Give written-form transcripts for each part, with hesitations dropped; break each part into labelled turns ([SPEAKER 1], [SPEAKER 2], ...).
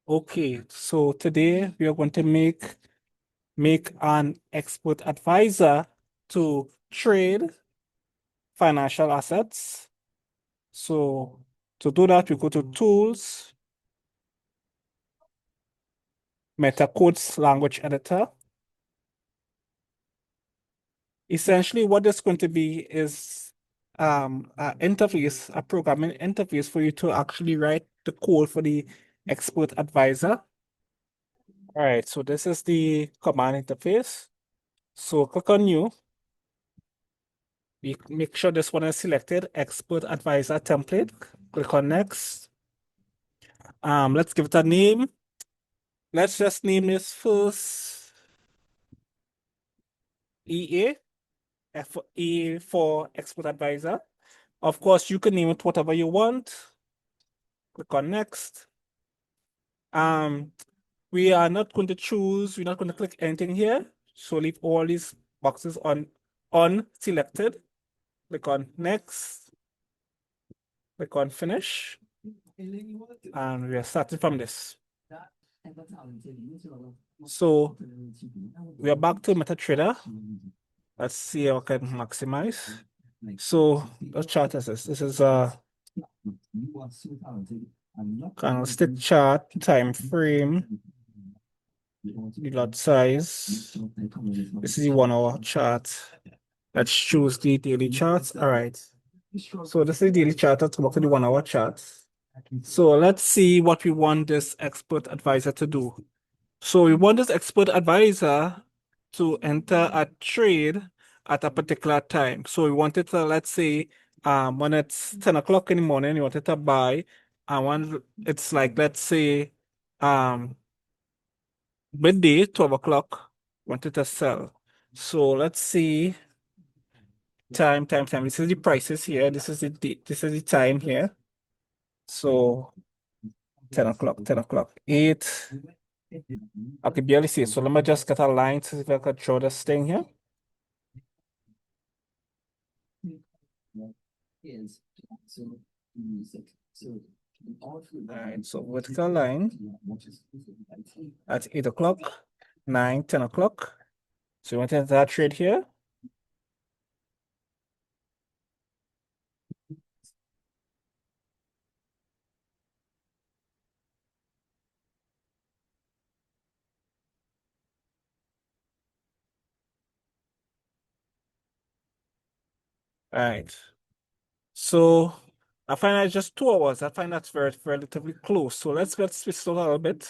[SPEAKER 1] Okay, so today we are going to make an expert advisor to trade financial assets. So to do that, we go to Tools, MetaCodes Language Editor. Essentially, what this is going to be is a programming interface for you to actually write the code for the expert advisor. All right, so this is the command interface. So click on New. We make sure this one is selected, Expert Advisor Template. Click on Next. Let's give it a name. Let's just name this first EA, E for Expert Advisor. Of course, you can name it whatever you want. Click on Next. We are not going to choose, we're not going to click anything here. So leave all these boxes on selected. Click on Next. Click on Finish. And we are starting from this. So we are back to MetaTrader. Let's see how I can maximize. So the chart is this. This is a candlestick chart, time frame, the lot size. This is the 1 hour chart. Let's choose the daily charts. All right. So this is the daily chart. Let's go back to the 1 hour chart. So let's see what we want this expert advisor to do. So we want this expert advisor to enter a trade at a particular time. So we want it to, let's say, when it's 10 o'clock in the morning, you want it to buy, and when it's like, let's say, midday, 12 o'clock, want it to sell. So let's see, time. This is the prices here. This is the time here. So 10 o'clock, 8. I can barely see it. So let me just get a line to see if I can draw this thing here. Alright, so vertical line at 8 o'clock, 9, 10 o'clock. So you want to enter that trade here. All right. So I find that's just 2 hours. I find that's very relatively close. So let's switch it a little bit.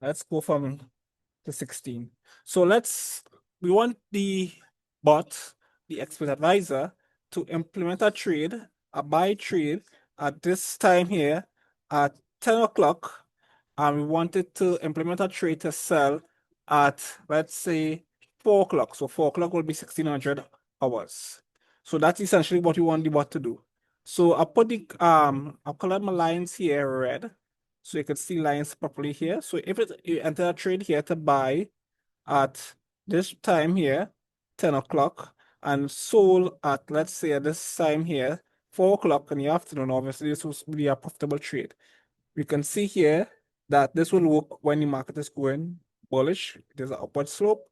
[SPEAKER 1] Let's go from the 16. So we want the bot, the expert advisor, to implement a buy trade at this time here at 10 o'clock. And we wanted to implement a trade to sell at, let's say, 4 o'clock. So 4 o'clock will be 1600 hours. So that's essentially what we want the bot to do. So I'll color my lines here red, so you can see lines properly here. So if you enter a trade here to buy at this time here, 10 o'clock, and sold at, let's say, at this time here, 4 o'clock in the afternoon, obviously this was really a profitable trade. We can see here that this will work when the market is going bullish. There's an upward slope.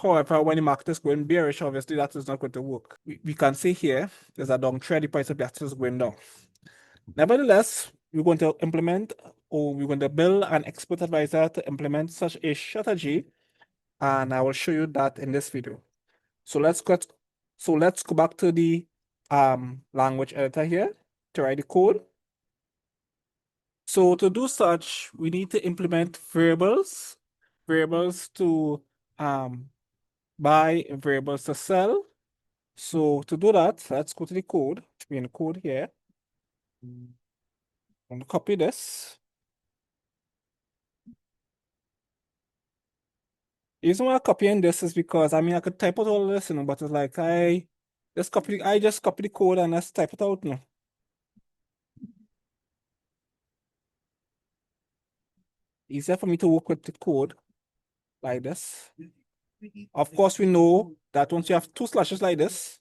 [SPEAKER 1] However, when the market is going bearish, obviously that is not going to work. We can see here, there's a downtrend, the price of the asset is going down. Nevertheless, we're going to implement, or we're going to build an expert advisor to implement such a strategy, and I will show you that in this video. So let's go back to the language editor here to write the code. So to do such, we need to implement variables to buy and variables to sell. So to do that, let's go to the code. We're in the code here. I'm going to copy this. The reason why I'm copying this is because, I mean, I could type out all of this, but it's like I just copy the code and let's type it out now. Easier for me to work with the code like this. Of course, we know that once you have 2 slashes like this,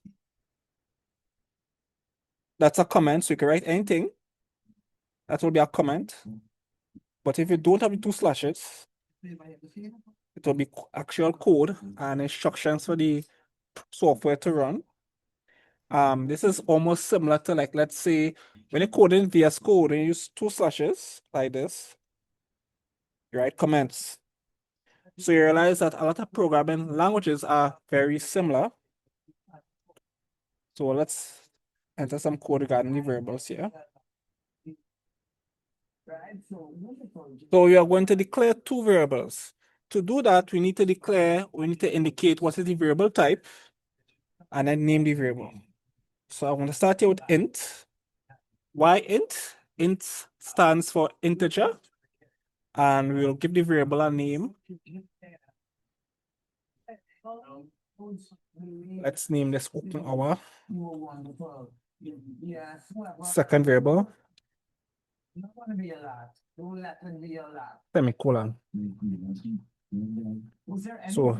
[SPEAKER 1] that's a comment, so you can write anything. That will be a comment. But if you don't have the two slashes, it will be actual code and instructions for the software to run. This is almost similar to, like, let's say when you code in VS Code and you use two slashes like this, you write comments. So you realize that a lot of programming languages are very similar. So let's enter some code regarding the variables here. So we are going to declare two variables. To do that, we need to indicate what is the variable type and then name the variable. So I'm going to start here with int. Why int? Int stands for integer, and we'll give the variable a name. Let's name this open hour. Second variable. Semicolon. So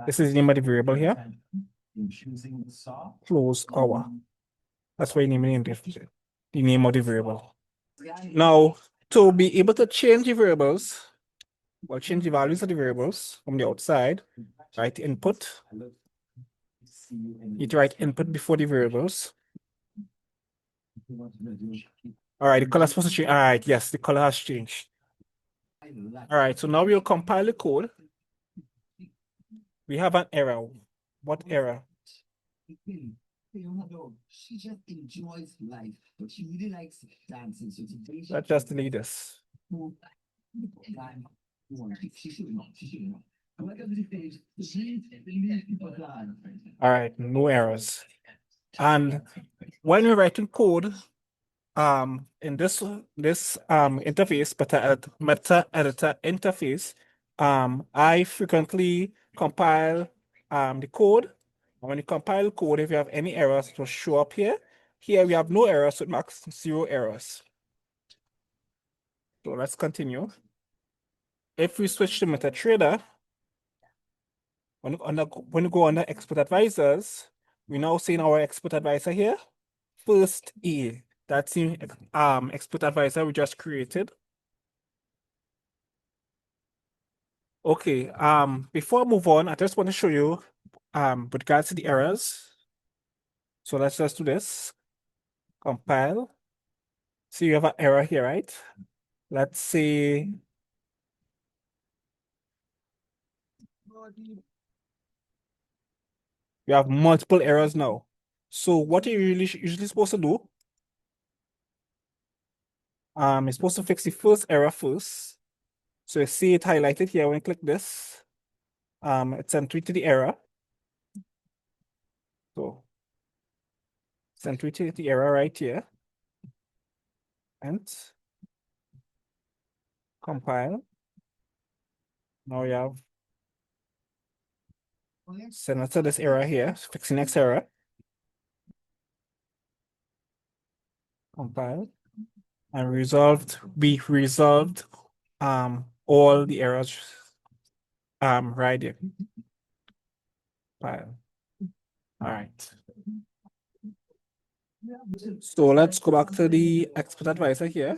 [SPEAKER 1] this is the name of the variable here. Close hour. That's why you name it the name of the variable. Now, to be able to change the variables, well, change the values of the variables from the outside, write input. You need to write input before the variables. All right, the color is supposed to change. All right, yes, the color has changed. All right, so now we'll compile the code. We have an error. What error? She just enjoys life, but she really likes dancing. So let's just delete this. All right, no errors. And when you're writing code, in this interface, MetaEditor interface, I frequently compile the code. And when you compile code, if you have any errors, it will show up here. Here we have no errors, so it marks 0 errors. So let's continue. If we switch to MetaTrader, when you go under Expert Advisors, we now see in our Expert Advisor here, first A. That's the Expert Advisor we just created. Okay, before I move on, I just want to show you with regards to the errors. So let's just do this. Compile. So you have an error here, right? Let's say you have multiple errors now. So what are you usually supposed to do? You're supposed to fix the first error first. So you see it highlighted here when you click this. It's sent to the error. So sent to the error right here. And compile. Now you have send it to this error here, fix the next error. Compile. And we resolved all the errors right here. File. All right. So let's go back to the Expert Advisor here.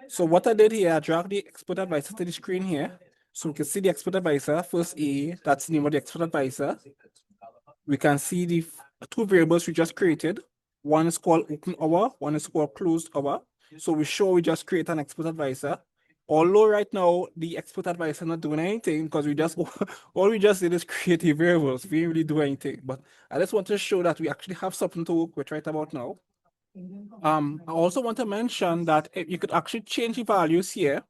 [SPEAKER 1] So what I did here, I dragged the Expert Advisor to the screen here. So we can see the Expert Advisor, first A, that's the name of the Expert Advisor. We can see the two variables we just created. One is called open hour, one is called closed hour. So we just create an Expert Advisor. Although right now the Expert Advisor not doing anything because we just all we just did is create the variables. We didn't really do anything. But I just want to show that we actually have something to work with right about now. I also want to mention that you could actually change the values here.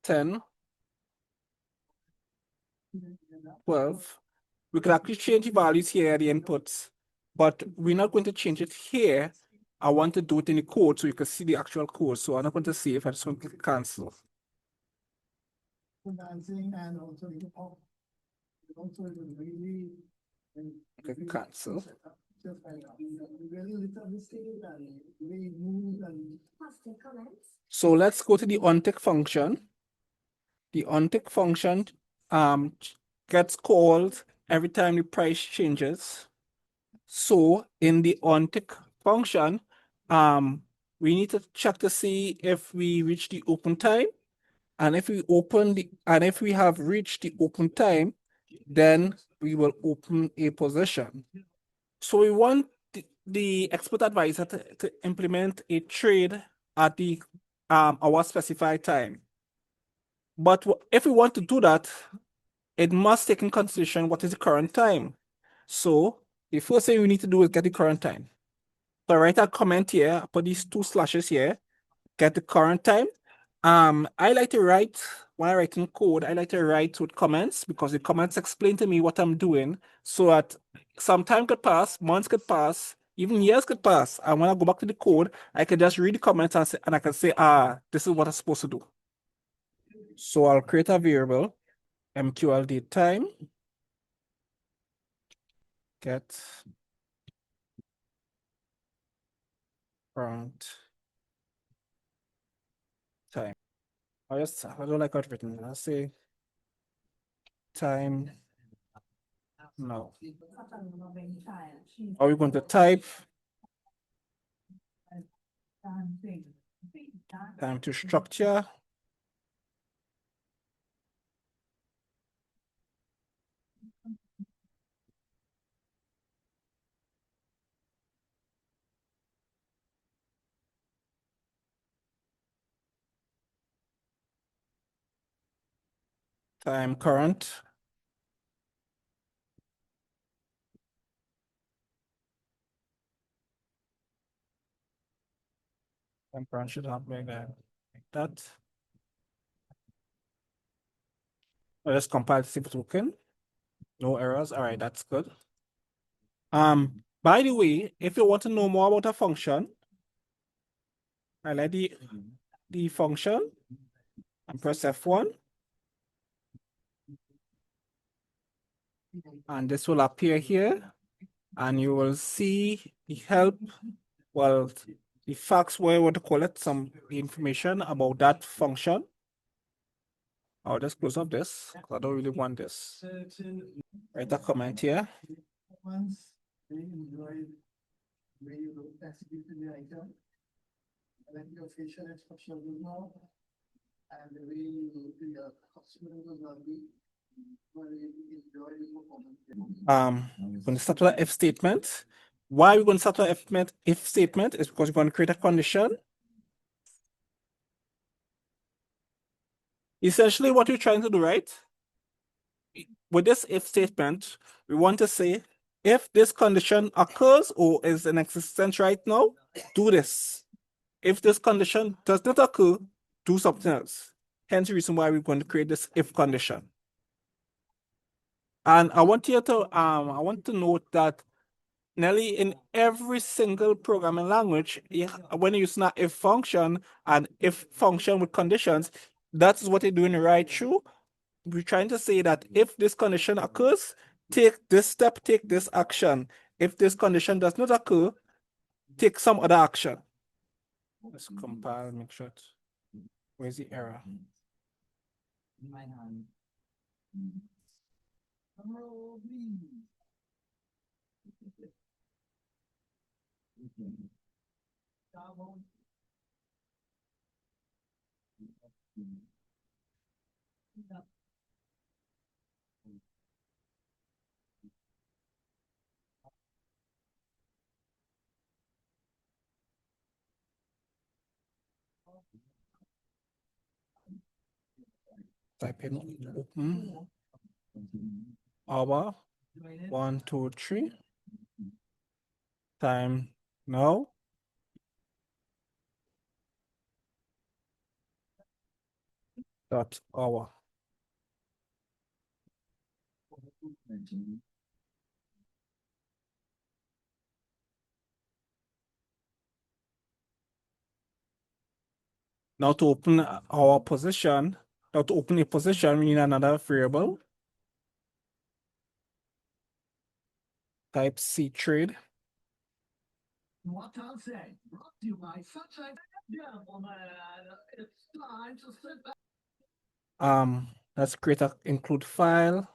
[SPEAKER 1] 10, 12. We could actually change the values here, the inputs, but we're not going to change it here. I want to do it in the code so you can see the actual code. So I'm not going to save, I just want to cancel. Okay, cancel. So let's go to the onTick function. the ontick function gets called every time the price changes. So in the ontick function, we need to check to see if we reach the open time. And if we have reached the open time, then we will open a position. So we want the expert advisor to implement a trade at the our specified time. But if we want to do that, it must take in consideration what is the current time. So the first thing we need to do is get the current time. So I write a comment here, put these 2 slashes here, get the current time. I like to write, when I write in code, I like to write with comments because the comments explain to me what I'm doing so that some time could pass, months could pass, even years could pass. And when I go back to the code, I can just read the comments and I can say, this is what I'm supposed to do. So I'll create a variable, mqld time, get current time. I don't like how it's written. I'll say time now. Are we going to type time to structure? Time current. Time current should have like that. Let's compile to see if it's working. No errors. All right, that's good. By the way, if you want to know more about a function, highlight the function and press F1. And this will appear here. And you will see the help, well, the facts where you want to collect some information about that function. I'll just close up this because I don't really want this. Write a comment here. We're going to start with an if statement. Why we're going to start with an if statement is because we're going to create a condition. Essentially, what you're trying to do, right? With this if statement, we want to say if this condition occurs or is in existence right now, do this. If this condition does not occur, do something else. Hence the reason why we're going to create this if condition. And I want to note that nearly in every single programming language, when you're using an if function and if function with conditions, that's what you're doing right through. We're trying to say that if this condition occurs, take this step, take this action. If this condition does not occur, take some other action. Let's compile, make sure. Where's the error? Type in open our 1, 2, 3 time now. Dot hour. Now to open our position, now to open a position, we need another variable. Type C trade. What I'll say, brought to you by Sunshine. Gentlemen, it's time to sit back. Let's create a include file.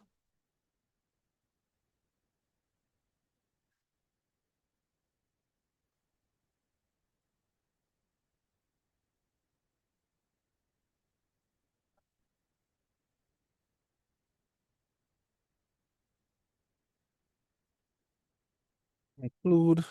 [SPEAKER 1] Include.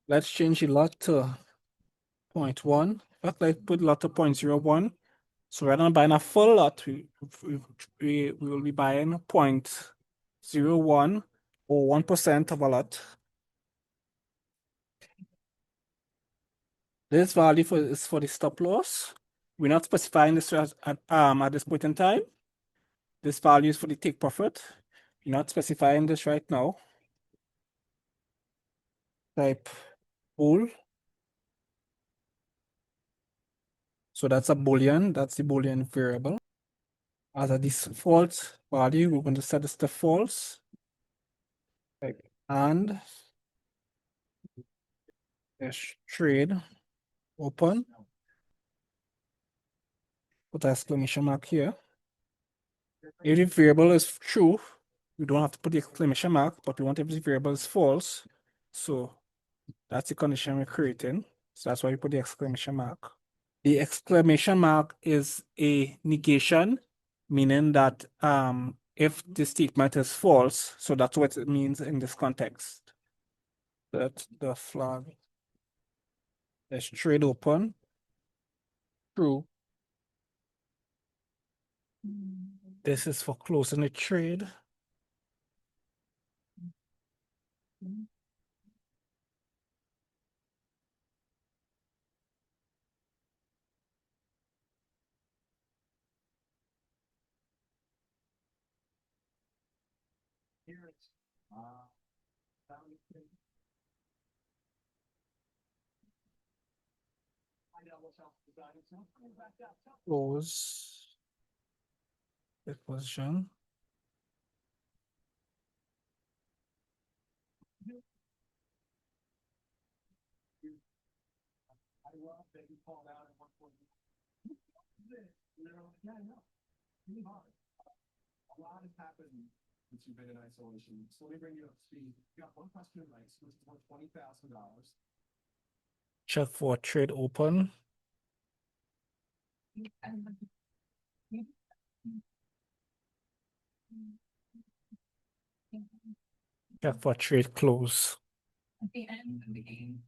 [SPEAKER 1] Let's change the lot to 0.1. In fact, let's put lot to 0.01. So rather than buying a full lot, we will be buying 0.01 or 1% of a lot. This value is for the stop loss. We're not specifying this at this point in time. This value is for the take profit. We're not specifying this right now. Type bool. So that's a boolean. That's the boolean variable. As a default value, we're going to set this to false. Type and dash trade open. Put an exclamation mark here. If the variable is true, we don't have to put the exclamation mark, but we want if the variable is false. So that's the condition we're creating. So that's why we put the exclamation mark. The exclamation mark is a negation, meaning that if the statement is false, so that's what it means in this context. That's the flag. Let's trade open. True. This is for closing the trade. Close the position. Check for trade open. Check for trade close.
[SPEAKER 2] At the end of the game.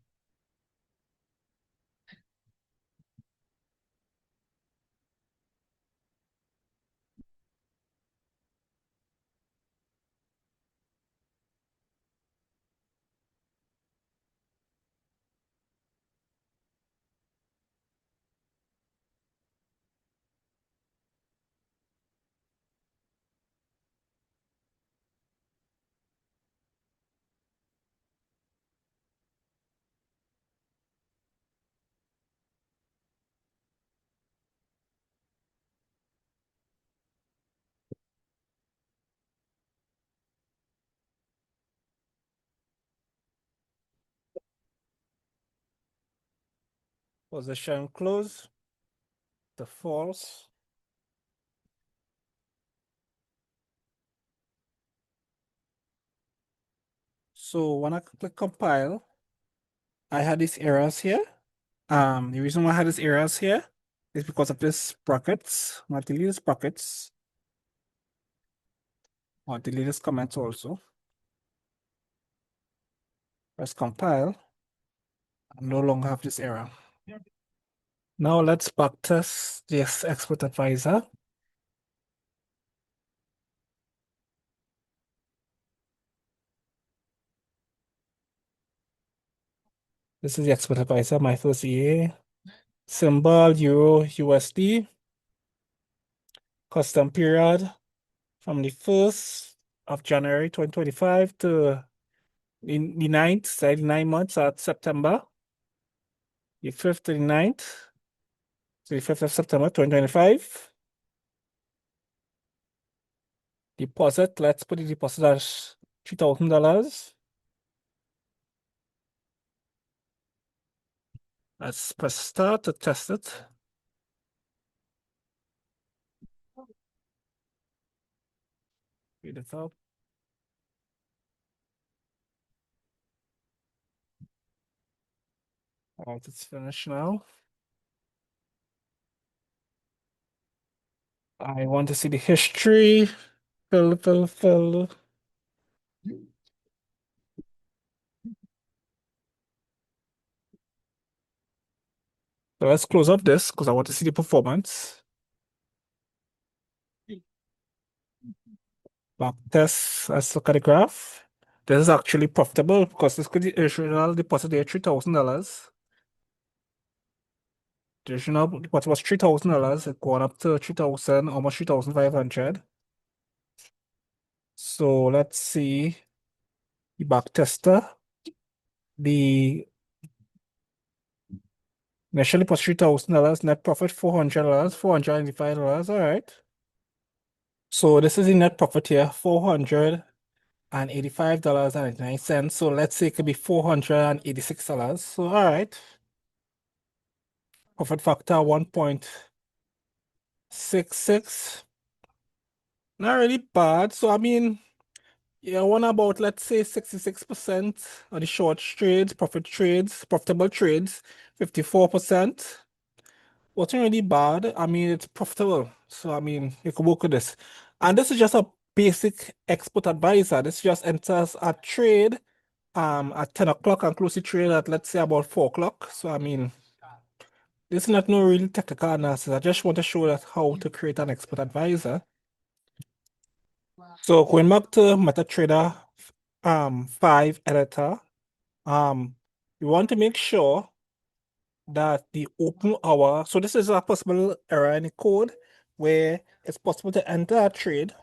[SPEAKER 1] Position close to false. So when I click compile, I had these errors here. The reason why I had these errors here is because of this brackets. I'm going to delete this brackets. I'll delete this comment also. Press compile. I no longer have this error. Now let's backtest this expert advisor. This is the expert advisor, my first EA. Symbol Euro USD. Custom period from the 1st of January 2025 to the 9th, say 9 months at September. The 5th to the 9th. So the 5th of September 2025. Deposit, let's put the deposit as $3,000. Let's press start to test it. Read it up. All right, it's finished now. I want to see the history. Fill. So let's close up this because I want to see the performance. Back test, let's look at the graph. This is actually profitable because this could the original deposit there $3,000. The original deposit was $3,000. It gone up to 3,000, almost 3,500. So let's see the back tester. The initial deposit $3,000, net profit $400, $485. All right. So this is the net profit here, $485.99. So let's say it could be $486. So all right. Profit factor 1.66. Not really bad. So I mean, yeah, one about let's say 66% of the short trades, profitable trades, 54%. Wasn't really bad. I mean, it's profitable. So I mean, you can work with this. And this is just a basic expert advisor. This just enters a trade at 10 o'clock and close the trade at let's say about 4 o'clock. So I mean, this is not no really technical analysis. I just want to show that how to create an expert advisor. So going back to MetaTrader 5 editor, you want to make sure that the open hour, so this is a possible error in the code where it's possible to enter a trade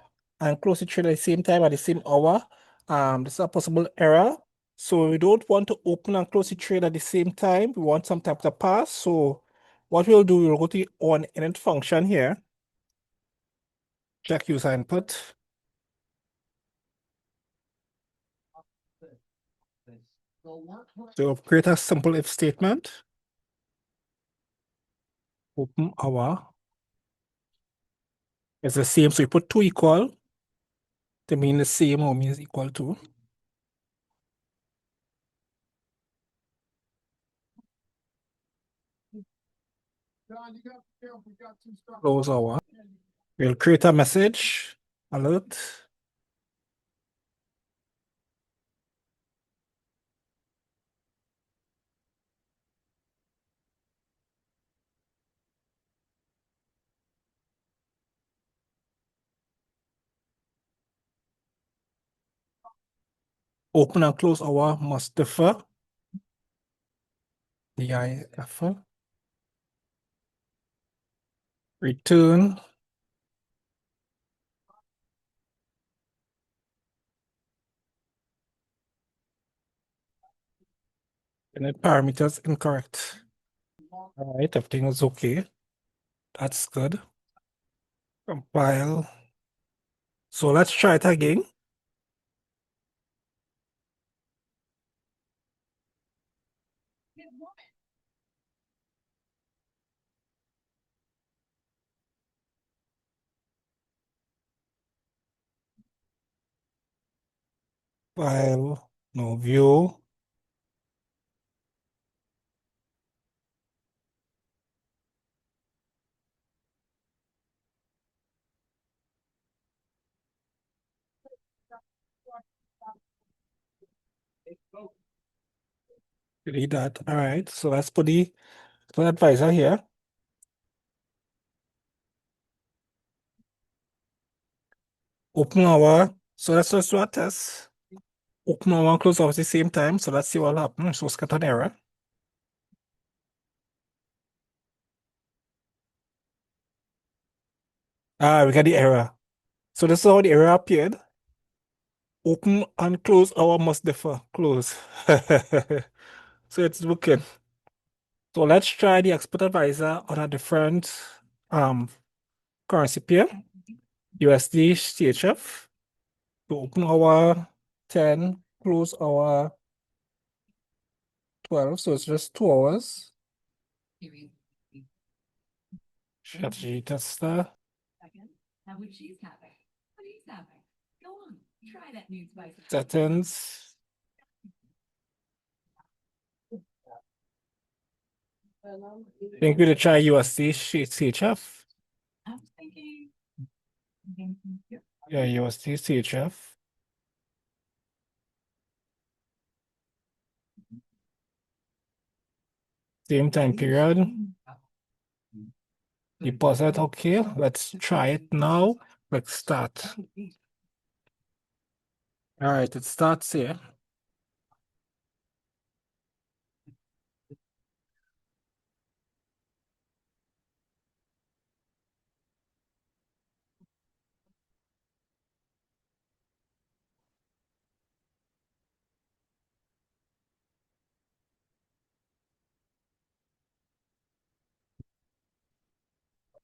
[SPEAKER 1] and close the trade at the same time at the same hour. This is a possible error. So we don't want to open and close the trade at the same time. We want some time to pass. So what we'll do, we'll go to the on init function here. Check user input. So create a simple if statement. Open hour is the same. So you put 2 equal to mean the same or means equal to. Close hour. We'll create a message alert. Open and close hour must differ. DIF. Return. And the parameters incorrect. All right, everything is okay. That's good. Compile. So let's try it again. File, no view. Delete that. All right. So let's put the advisor here. Open our, so let's just do a test. Open our and close our at the same time. So let's see what happens. So let's get an error. Ah, we got the error. So this is how the error appeared. Open and close our must differ. Close. So it's working. So let's try the expert advisor on a different currency pair. USD CHF. To open our 10, close our 12. So it's just 2 hours. Strategy tester. Settings. Think we'll try USD CHF. Yeah, USD CHF. Same time period. Deposit, okay. Let's try it now. Let's start. All right, it starts here.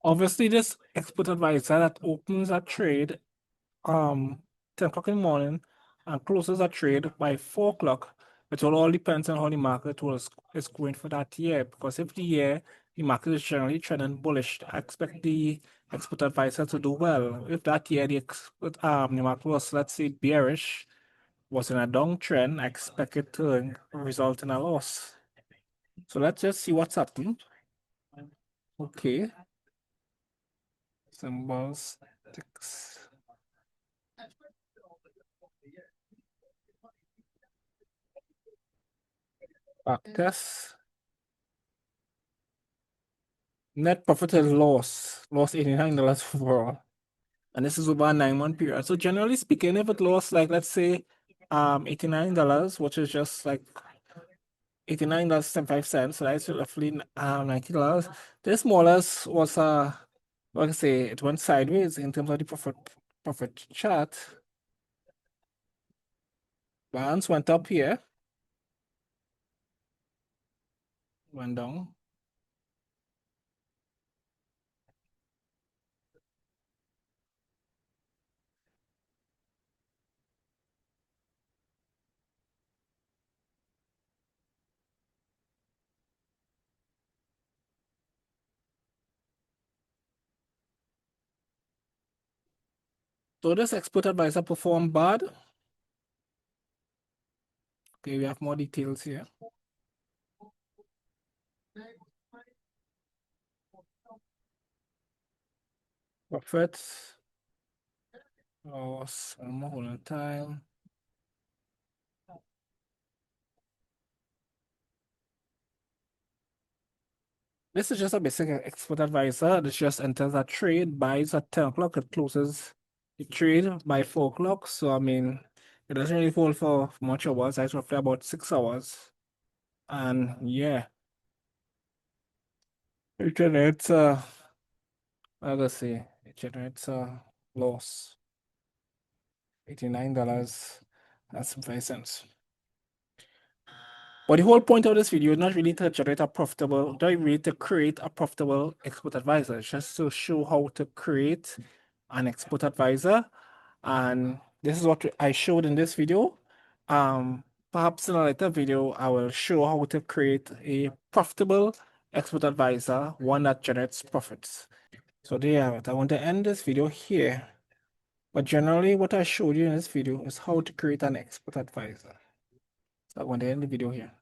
[SPEAKER 1] Obviously, this expert advisor that opens a trade 10 o'clock in the morning and closes a trade by 4 o'clock. It will all depends on how the market is going for that year. Because if the market is generally trending bullish, I expect the expert advisor to do well. If that year the market was, let's say, bearish, was in a downtrend, I expect it to result in a loss. So let's just see what's happening. Okay. Symbols, ticks. Backtest. Net profit is lost $89 overall. And this is over a 9-month period. So generally speaking, if it lost like let's say $89, which is just like $89.75, so that's roughly $90. This more or less was like I say, it went sideways in terms of the profit chart. Balance went up here, went down. So this expert advisor performed bad. Okay, we have more details here. Profits. Loss, more on time. This is just a basic expert advisor. This just enters a trade, buys at 10 o'clock, it closes the trade by 4 o'clock. So, I mean, it doesn't really hold for much hours. It's roughly about 6 hours. And yeah, it generates let's see, it generates a loss, $89.05. But the whole point of this video is not really to generate a profitable, not really to create a profitable expert advisor. It's just to show how to create an expert advisor. And this is what I showed in this video. Perhaps in a later video, I will show how to create a profitable expert advisor, one that generates profits. So there you have it. I want to end this video here. But generally, what I showed you in this video is how to create an expert advisor. So I'm going to end the video here.